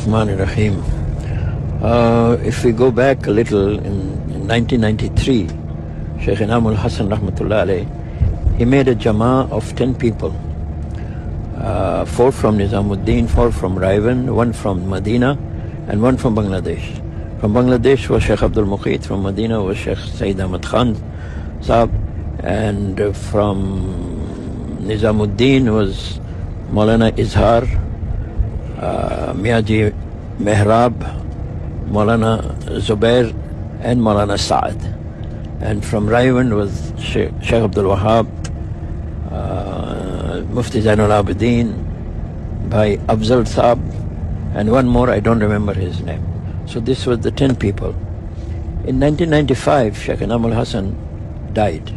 Rahmanir Rahim. If we go back a little, in 1993, Shaykh Inamul Hasan Rahmatullah alayh, he made a Jama'ah of 10 people. 4 from Nizamuddin, 4 from Raivan, 1 from Medina, and 1 from Bangladesh. From Bangladesh was Shaykh Abdul Muqeet, from Medina was Shaykh Sayyid Ahmad Khan Sahab, and from Nizamuddin was Maulana Izhar, Miyaji Mehrab, Maulana Zubair, and Maulana Saad. And from Raivan was Shaykh Abdul Wahab, Mufti Zainul Abidin, by Afzal Saab, and 1 more, I don't remember his name. So this was the 10 people. In 1995, Shaykh Inamul Hasan died.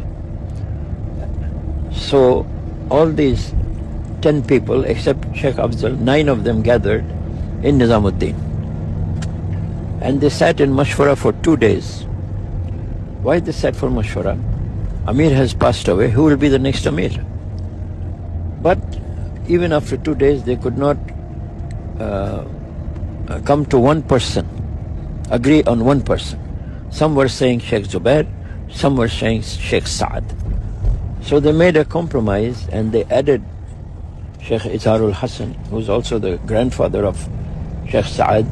So all these 10 people, except Shaykh Afzal, 9 of them gathered in Nizamuddin. And they sat in Mashwara for 2 days. Why they sat for Mashwara? Amir has passed away, who will be the next Amir? But even after 2 days, they could not come to one person, agree on one person. Some were saying Sheikh Zubair, some were saying Sheikh Saad. So they made a compromise and they added Sheikh Izharul Hasan, who's also the grandfather of Sheikh Saad,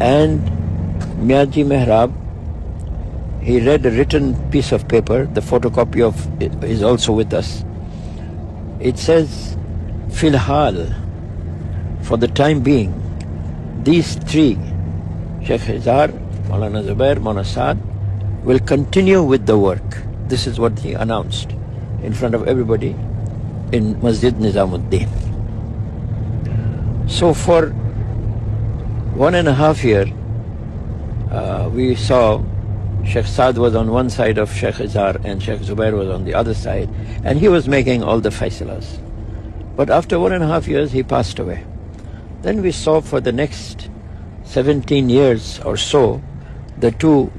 and Miyaji Mehrab. He read a written piece of paper, the photocopy of it is also with us. It says, Filhal, for the time being, these 3, Sheikh Izhar, Maulana Zubair, Maulana Saad, will continue with the work. This is what he announced in front of everybody in Masjid Nizamuddin. So for 1.5 years, we saw Sheikh Saad was on one side of Sheikh Izhar and Sheikh Zubair was on the other side, and he was making all the faisalas. But after 1.5 years, he passed away. Then we saw for the next 17 years or so, the 2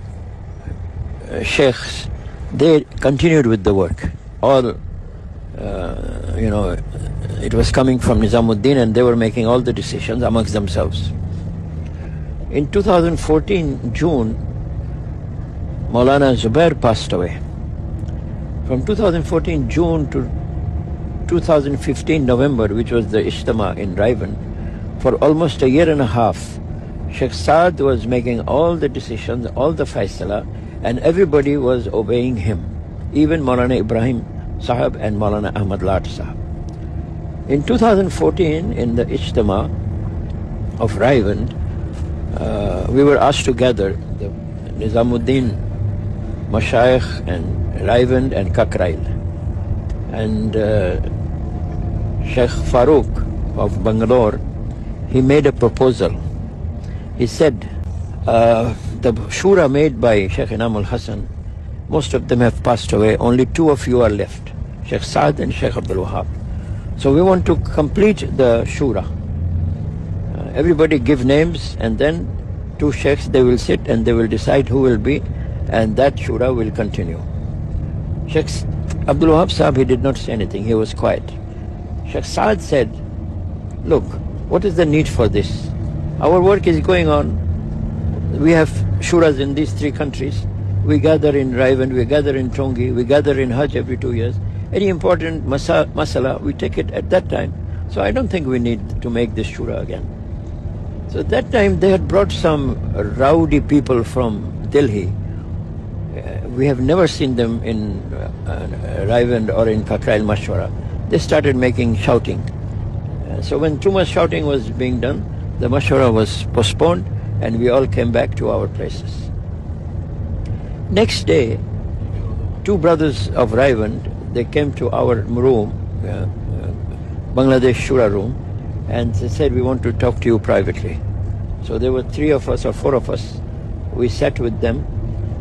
sheikhs, they continued with the work. All, it was coming from Nizamuddin and they were making all the decisions amongst themselves. In 2014, June, Maulana Zubair passed away. From 2014 June to 2015 November, which was the Ijtima in Raivan, for almost 1.5 years, Sheikh Saad was making all the decisions, all the faisala, and everybody was obeying him, even Maulana Ibrahim Sahab and Maulana Ahmad Lat Sahab. In 2014, in the Ijtima of Raivan, we were asked to gather the Nizamuddin Mashayikh and Raivan and Kakrail. And Sheikh Farooq of Bangalore, he made a proposal. He said, the shura made by Shaykh Inamul Hasan, most of them have passed away, only 2 of you are left, Sheikh Saad and Sheikh Abdul Wahab. So we want to complete the shura. Everybody give names, and then 2 sheikhs, they will sit and they will decide who will be, and that shura will continue. Sheikh Abdul Wahab Sahab, he did not say anything, he was quiet. Sheikh Saad said, look, what is the need for this? Our work is going on. We have shuras in these 3 countries. We gather in Raivan, we gather in Tongi, we gather in Hajj every 2 years. Any important masala, we take it at that time. So I don't think we need to make this shura again. So at that time they had brought some rowdy people from Delhi. We have never seen them in Raivan or in Kakrail Mashwara. They started making shouting. So when too much shouting was being done, the Mashwara was postponed and we all came back to our places. Next day, 2 brothers of Raivan, they came to our room, Bangladesh Shura room, and they said, we want to talk to you privately. So there were 3 of us or 4 of us. We sat with them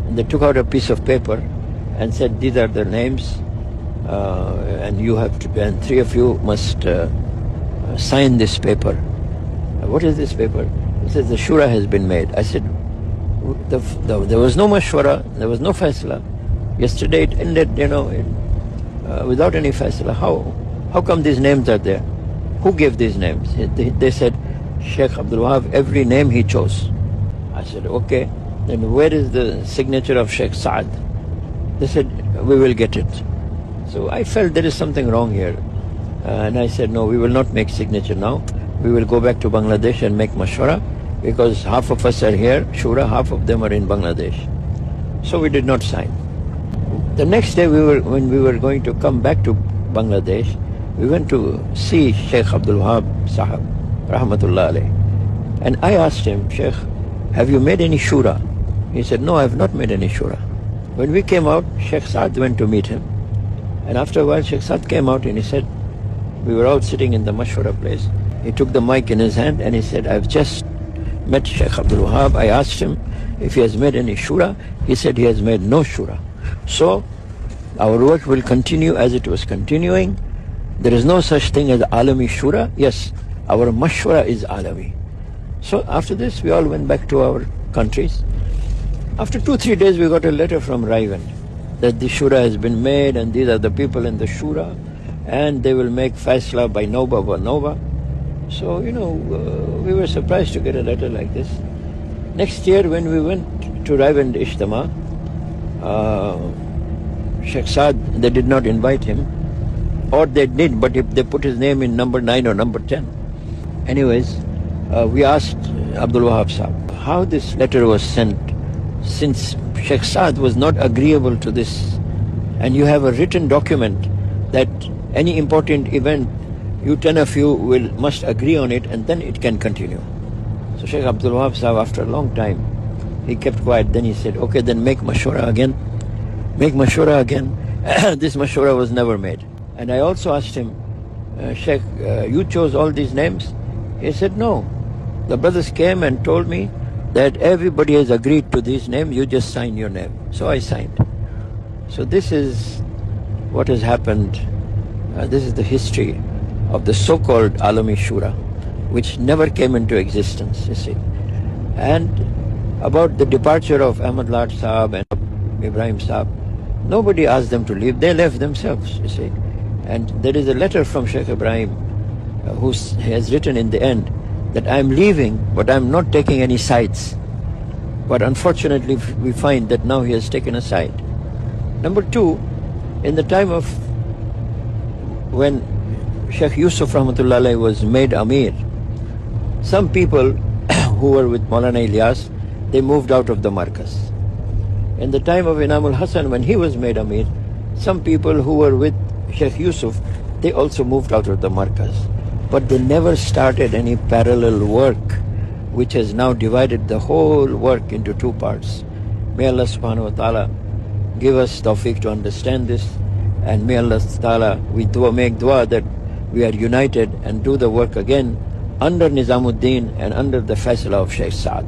and they took out a piece of paper and said, these are the names, and you have to, and 3 of you must sign this paper. What is this paper? He says, the shura has been made. I said, there was no mashwara, there was no faisla. Yesterday it ended, without any faisla. How come these names are there? Who gave these names? They said, Sheikh Abdul Wahab every name he chose. I said, okay, then where is the signature of Sheikh Saad? They said, we will get it. So I felt there is something wrong here. And I said, no, we will not make signature now. We will go back to Bangladesh and make mashwara, because half of us are here, Shura, half of them are in Bangladesh. So we did not sign. The next day, when we were going to come back to Bangladesh, we went to see Sheikh Abdul Wahab Sahab, Rahmatullah alayh. And I asked him, Sheikh, have you made any shura? He said, no, I have not made any shura. When we came out, Sheikh Saad went to meet him. And after a while, Sheikh Saad came out and he said, we were all sitting in the mashwara place. He took the mic in his hand and he said, I've just met Sheikh Abdul Wahab. I asked him if he has made any shura. He said he has made no shura. So our work will continue as it was continuing. There is no such thing as Alami Shura. Yes, our mashwara is Alami. So after this, we all went back to our countries. After 2-3 days, we got a letter from Raivan that the shura has been made and these are the people in the shura and they will make faisla by Noba wa Noba. So, we were surprised to get a letter like this. Next year, when we went to Raivan Ijtama, Sheikh Saad, they did not invite him, or they did, but if they put his name in number 9 or number 10. Anyways, we asked Abdul Wahab Sahab how this letter was sent, since Sheikh Saad was not agreeable to this, and you have a written document that any important event, you 10 of you must agree on it and then it can continue. So Sheikh Abdul Wahab Sahab, after a long time, he kept quiet. Then he said, okay, then make mashwara again. Make mashwara again. This mashwara was never made. And I also asked him, Sheikh, you chose all these names? He said, no. The brothers came and told me that everybody has agreed to these names, you just sign your name. So I signed. So this is what has happened. This is the history of the so-called Alami Shura, which never came into existence, you see. And about the departure of Ahmad Lad Sahab and Ibrahim Sahab, nobody asked them to leave. They left themselves, you see. And there is a letter from Sheikh Ibrahim who has written in the end that I'm leaving, but I'm not taking any sides. But unfortunately, we find that now he has taken a side. Number two, in the time of when Sheikh Yusuf Rahmatullah Alayhi was made Amir, some people who were with Maulana Ilyas, they moved out of the Markaz. In the time of Inamul Hasan, when he was made Amir, some people who were with Sheikh Yusuf, they also moved out of the Markaz. But they never started any parallel work, which has now divided the whole work into two parts. May Allah subhanahu wa ta'ala give us tawfiq to understand this, and may Allah ta'ala, we make dua that we are united and do the work again under Nizamuddin and under the Faisla of Sheikh Saad.